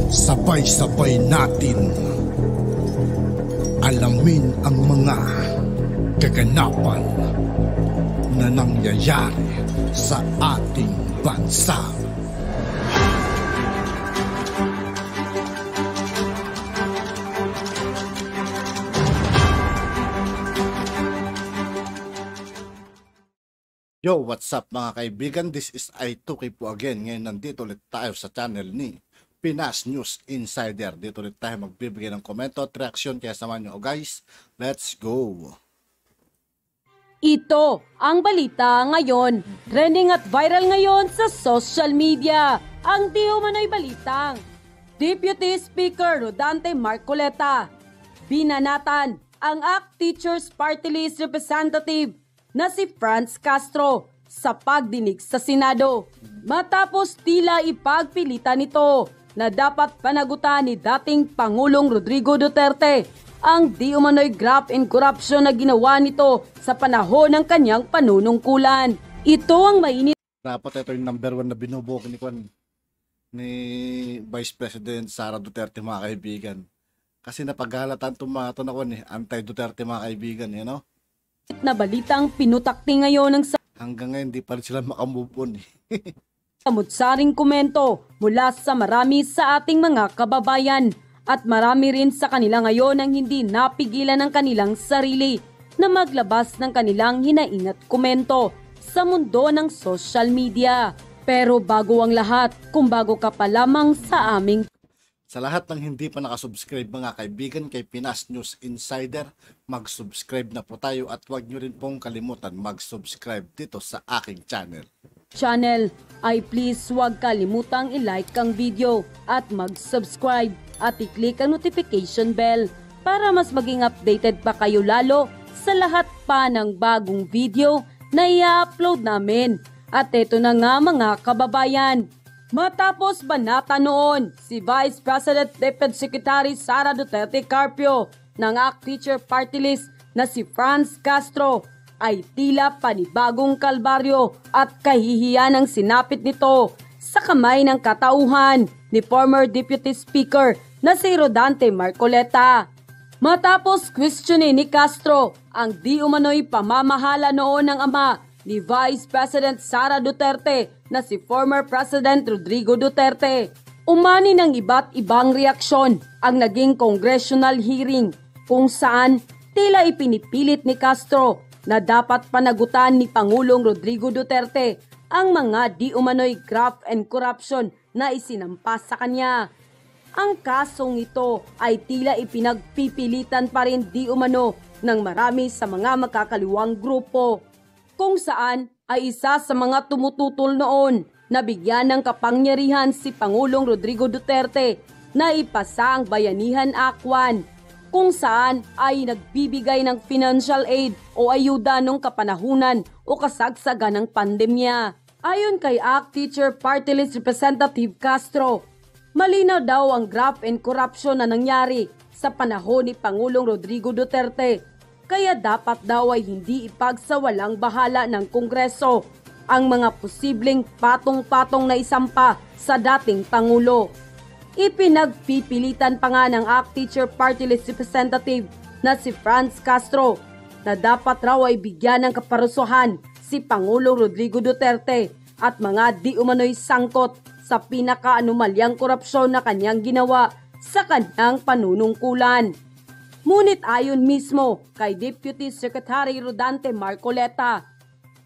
Sabay-sabay natin alamin ang mga kaganapan na nangyayari sa ating bansa. Yo, what's up mga kaibigan? This is I2K po again. Ngayon nandito ulit tayo sa channel ni Pinas News Insider. Dito ulit tayo magbibigay ng komento at reaksyon. Kaya samahan nyo guys, let's go! Ito ang balita ngayon. Trending at viral ngayon sa social media. Ang di umano'y balitang Deputy Speaker Rodante Marcoleta binanatan ang ACT Teachers Party List Representative na si Franz Castro sa pagdinig sa Senado matapos tila ipagpilitan nito na dapat panagutan ni dating Pangulong Rodrigo Duterte ang di umano'y graft and corruption na ginawa nito sa panahon ng kanyang panunungkulan. Ito ang mainit. Dapat ito yung number 1 na binubuo ni Vice President Sara Duterte mga kaibigan. Kasi napaghalatan tumato na anti-Duterte mga kaibigan, you know? Na balitang pinutakti ngayon ng hanggang ngayon di pa rin sila makamove on. Samutsaring komento mula sa marami sa ating mga kababayan at marami rin sa kanila ngayon ang hindi napigilan ng kanilang sarili na maglabas ng kanilang hinaing at komento sa mundo ng social media. Pero bago ang lahat, kung bago ka pa lamang sa aming sa lahat ng hindi pa nakasubscribe mga kaibigan kay Pinas News Insider, mag-subscribe na po tayo at huwag nyo rin pong kalimutan mag-subscribe dito sa aking channel. Ay please huwag kalimutang i-like ang video at mag-subscribe at i-click ang notification bell para mas maging updated pa kayo lalo sa lahat pa ng bagong video na i-upload namin. At ito na nga mga kababayan, matapos banata noon si Vice President Deputy Secretary Sara Duterte Carpio ng ACT Teacher Party List na si Franz Castro ay tila panibagong kalbaryo at kahihiyan ang sinapit nito sa kamay ng katauhan ni former Deputy Speaker na si Rodante Marcoleta. Matapos questionin ni Castro ang di umano'y pamamahala noon ng ama ni Vice President Sara Duterte na si former President Rodrigo Duterte. Umani ng iba't ibang reaksyon ang naging congressional hearing kung saan tila ipinipilit ni Castro na dapat panagutan ni Pangulong Rodrigo Duterte ang mga di umano'y graft and corruption na isinampas sa kanya. Ang kasong ito ay tila ipinagpipilitan pa rin di umano ng marami sa mga makakaliwang grupo, kung saan ay isa sa mga tumututol noon na bigyan ng kapangyarihan si Pangulong Rodrigo Duterte na ipasa ang Bayanihan Act 1, kung saan ay nagbibigay ng financial aid o ayuda nung kapanahunan o kasagsagan ng pandemya. Ayon kay ACT Teacher Party List Representative Castro, malinaw daw ang graft and corruption na nangyari sa panahon ni Pangulong Rodrigo Duterte. Kaya dapat daw ay hindi ipagsawalang bahala ng Kongreso ang mga posibleng patong-patong na isampa sa dating Pangulo. Ipinagpipilitan pa nga ng ACT Teacher Party List Representative na si Franz Castro na dapat raw ay bigyan ng kaparusahan si Pangulong Rodrigo Duterte at mga di umano'y sangkot sa pinaka-anomalyang korupsyon na kanyang ginawa sa kanyang panunungkulan. Ngunit ayon mismo kay Deputy Secretary Rodante Marcoleta,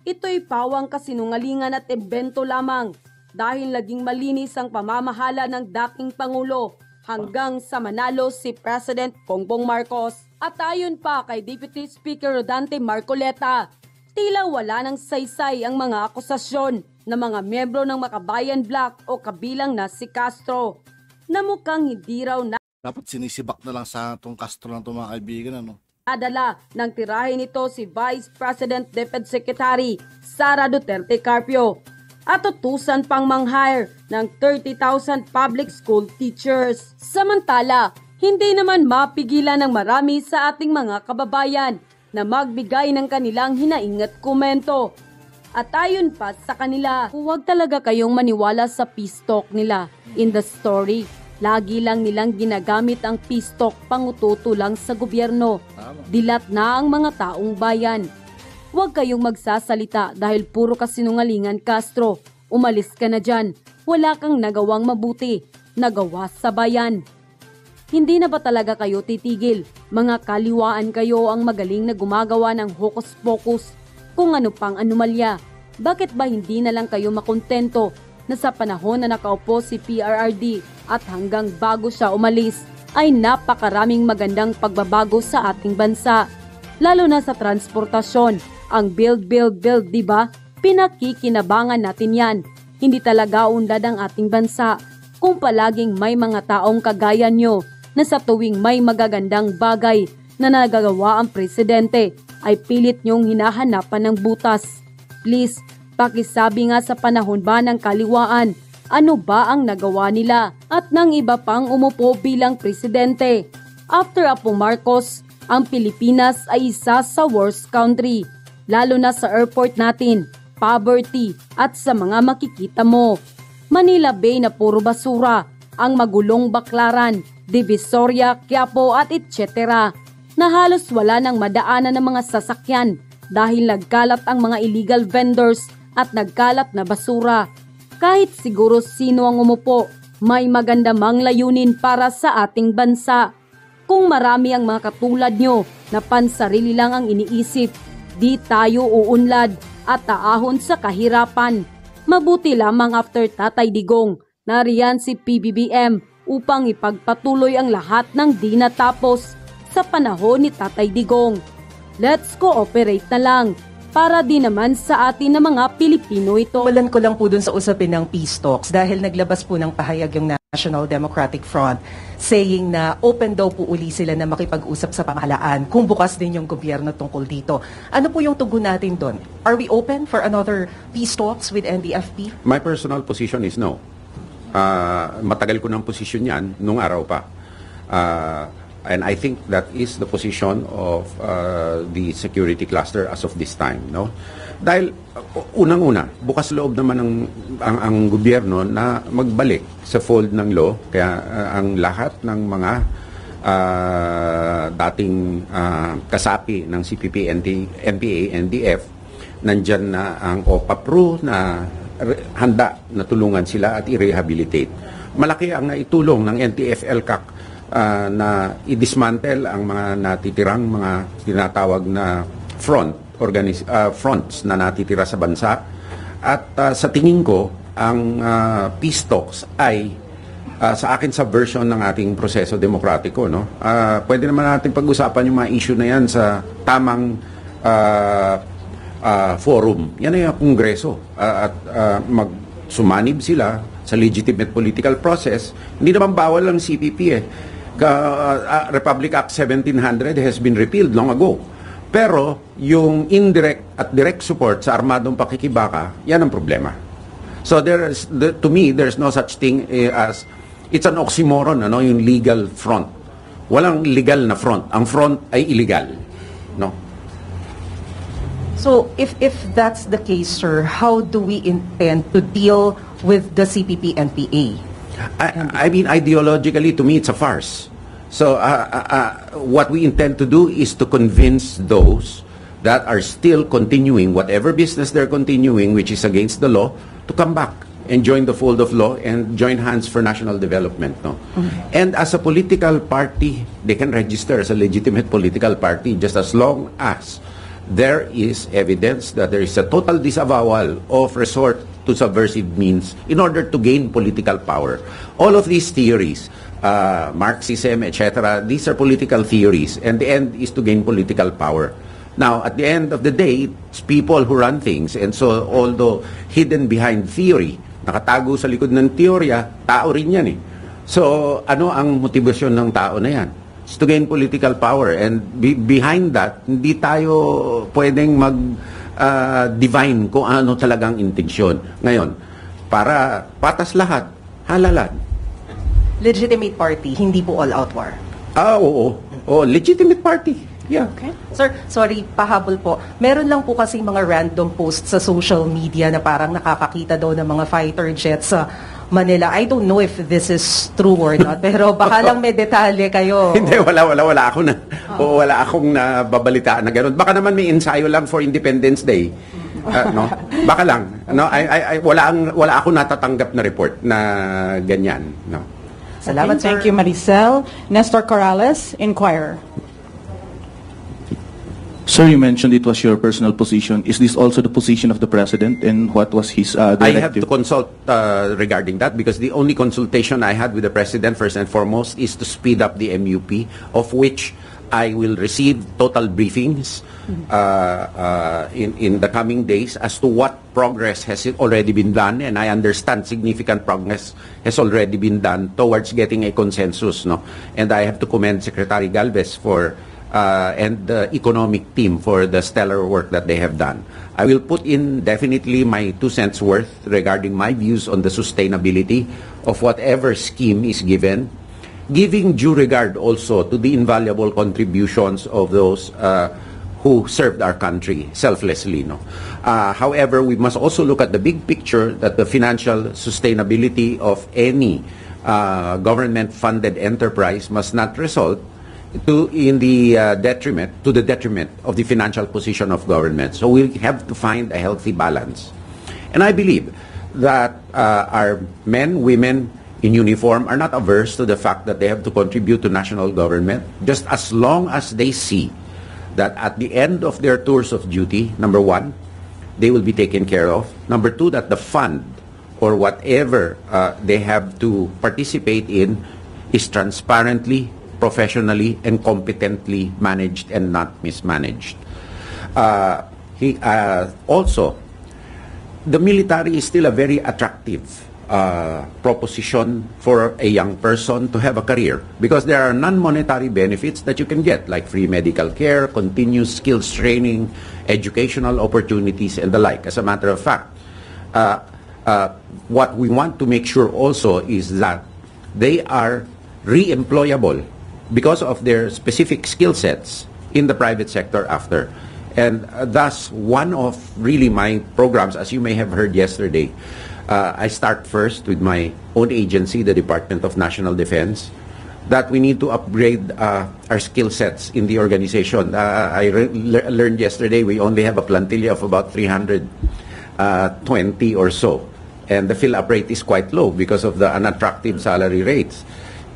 ito'y pawang kasinungalingan at imbento lamang dahil laging malinis ang pamamahala ng dating Pangulo hanggang sa manalo si President Bongbong Marcos. At ayon pa kay Deputy Speaker Rodante Marcoleta, tila wala ng saysay ang mga akusasyon ng mga miyembro ng Makabayan Bloc o kabilang na si Castro na mukhang hindi raw na dapat sinisibak na lang sa itong Castro ng mga kaibigan, ano? Adala ng tirahin nito si Vice President Deputy Secretary Sara Duterte Carpio at utusan pang mang-hire ng 30,000 public school teachers. Samantala, hindi naman mapigilan ng marami sa ating mga kababayan na magbigay ng kanilang hinaing at komento. At ayon pa sa kanila, huwag talaga kayong maniwala sa peace talk nila in the story. Lagi lang nilang ginagamit ang pistok pangututo lang sa gobyerno. Dilat na ang mga taong bayan. Huwag kayong magsasalita dahil puro kasinungalingan, Castro. Umalis ka na dyan. Wala kang nagawang mabuti. Nagawa sa bayan. Hindi na ba talaga kayo titigil? Mga kaliwaan kayo ang magaling na gumagawa ng hokus-pokus. Kung ano pang anomalya. Bakit ba hindi na lang kayo makontento na sa panahon na nakaupo si PRRD at hanggang bago siya umalis ay napakaraming magandang pagbabago sa ating bansa. Lalo na sa transportasyon, ang build, diba? Pinakikinabangan natin yan. Hindi talaga unlad ang ating bansa kung palaging may mga taong kagaya nyo na sa tuwing may magagandang bagay na nagagawa ang presidente ay pilit nyong hinahanapan ng butas. Please, pakisabi nga sa panahon ba ng kaliwaan, ano ba ang nagawa nila at ng iba pang umupo bilang presidente? After Apo Marcos, ang Pilipinas ay isa sa worst country, lalo na sa airport natin, poverty at sa mga makikita mo. Manila Bay na puro basura, ang magulong Baclaran, Divisoria, Quiapo at etc. na halos wala nang madaanan ng mga sasakyan dahil nagkalat ang mga illegal vendors at nagkalat na basura. Kahit siguro sino ang umupo, may maganda mang layunin para sa ating bansa. Kung marami ang mga katulad nyo na pansarili lang ang iniisip, di tayo uunlad at taahon sa kahirapan. Mabuti lamang after Tatay Digong, nariyan si PBBM upang ipagpatuloy ang lahat ng di natapos sa panahon ni Tatay Digong. Let's cooperate na lang para di naman sa atin na mga Pilipino ito. Walan ko lang po dun sa usapin ng peace talks dahil naglabas po ng pahayag yung National Democratic Front saying na open daw po uli sila na makipag-usap sa pamahalaan kung bukas din yung gobyerno tungkol dito. Ano po yung tugon natin doon? Are we open for another peace talks with NDFP? My personal position is no. Matagal ko ng position yan nung araw pa. And I think that is the position of the security cluster as of this time, no? Dahil unang-una, bukas loob naman ang gobyerno na magbalik sa fold ng law, kaya ang lahat ng mga dating kasapi ng CPP, NPA, NDF, nandyan na ang OPAPRO na handa na tulungan sila at i-rehabilitate. Malaki ang naitulong ng NTF-ELCAC na i-dismantle ang mga natitirang mga tinatawag na fronts na natitira sa bansa. At sa tingin ko, ang peace talks ay sa akin sa version ng ating proseso demokratiko, no? Pwede naman natin pag-usapan yung mga issue na yan sa tamang forum. Yan ay ang Kongreso. At magsumanib sila sa legitimate political process. Hindi naman bawal ang CPP eh. Republic Act 1700 has been repealed long ago. Pero yung indirect at direct support sa armadong pakikibaka, yan ang problema. So to me, there's no such thing as, it's an oxymoron, ano, yung legal front. Walang legal na front. Ang front ay illegal. No? So if that's the case, sir, how do we intend to deal with the CPP-NPA? I mean, ideologically, to me, it's a farce. So, what we intend to do is to convince those that are still continuing whatever business they're continuing, which is against the law, to come back and join the fold of law and join hands for national development. No? Mm-hmm. And as a political party, they can register as a legitimate political party just as long as there is evidence that there is a total disavowal of resort to subversive means in order to gain political power. All of these theories, Marxism, etc., these are political theories, and the end is to gain political power. Now, at the end of the day, it's people who run things, and so although hidden behind theory, nakatago sa likod ng teorya, tao rin yan eh. So, ano ang motibasyon ng tao na yan? It's to gain political power, and behind that, hindi tayo pwedeng divine kung ano talagang intensyon. Ngayon, para patas lahat, halalan. Legitimate party, hindi po all-out war. Oo. Legitimate party. Yeah. Okay. Sir, sorry, pahabol po. Meron lang po kasi mga random posts sa social media na parang nakakakita daw ng mga fighter jets Manila. I don't know if this is true or not, pero baka lang may detalye kayo. Hindi, wala akong nababalitaan na gano'n. Baka naman may ensayo lang for Independence Day. No? Baka lang. No? Wala akong natatanggap na report na ganyan. No? Salamat, okay, thank you, Maricel. Nestor Corrales, Inquirer. Sir, you mentioned it was your personal position. Is this also the position of the President, and what was his directive? I have to consult regarding that, because the only consultation I had with the President, first and foremost, is to speed up the MUP, of which I will receive total briefings in the coming days as to what progress has already been done, and I understand significant progress has already been done towards getting a consensus. No? And I have to commend Secretary Galvez and the economic team for the stellar work that they have done. I will put in definitely my 2 cents worth regarding my views on the sustainability of whatever scheme is given, giving due regard also to the invaluable contributions of those who served our country selflessly. No? However, we must also look at the big picture, that the financial sustainability of any government-funded enterprise must not result to the detriment of the financial position of government. So we have to find a healthy balance. And I believe that our men, women in uniform are not averse to the fact that they have to contribute to national government, just as long as they see that at the end of their tours of duty, number one, they will be taken care of. Number two, that the fund or whatever they have to participate in is transparently, professionally, and competently managed and not mismanaged. Also, the military is still a very attractive proposition for a young person to have a career, because there are non-monetary benefits that you can get, like free medical care, continuous skills training, educational opportunities, and the like. As a matter of fact, what we want to make sure also is that they are re-employable because of their specific skill sets in the private sector after. And thus, one of really my programs, as you may have heard yesterday, I start first with my own agency, the Department of National Defense, that we need to upgrade our skill sets in the organization. I learned yesterday we only have a plantilla of about 320 or so. And the fill-up rate is quite low because of the unattractive salary rates.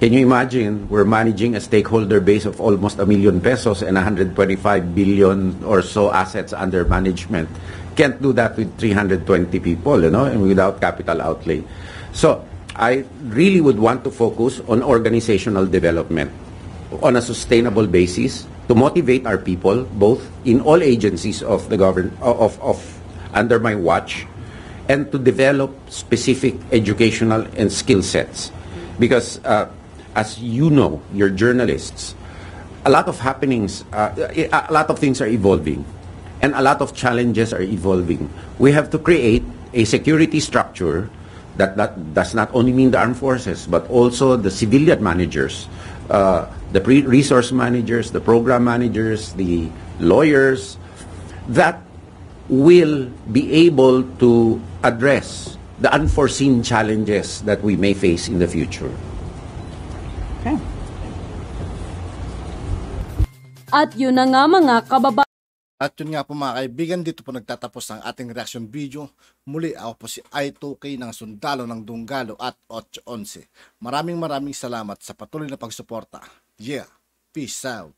Can you imagine, we're managing a stakeholder base of almost 1 million pesos and 125 billion or so assets under management. Can't do that with 320 people, you know, and without capital outlay. So I really would want to focus on organizational development on a sustainable basis to motivate our people, both in all agencies of the government, under my watch, and to develop specific educational and skill sets. Because as you know, you're journalists, a lot of happenings, a lot of things are evolving, and a lot of challenges are evolving. We have to create a security structure that does not only mean the armed forces, but also the civilian managers, the resource managers, the program managers, the lawyers, that will be able to address the unforeseen challenges that we may face in the future. Okay. At yun na nga mga kababayan. At yun nga po mga kaibigan, dito po nagtatapos ang ating reaction video. Muli ako po si I2K ng Sundalo ng Dunggalo at 811. Maraming salamat sa patuloy na pagsuporta. Yeah, peace out.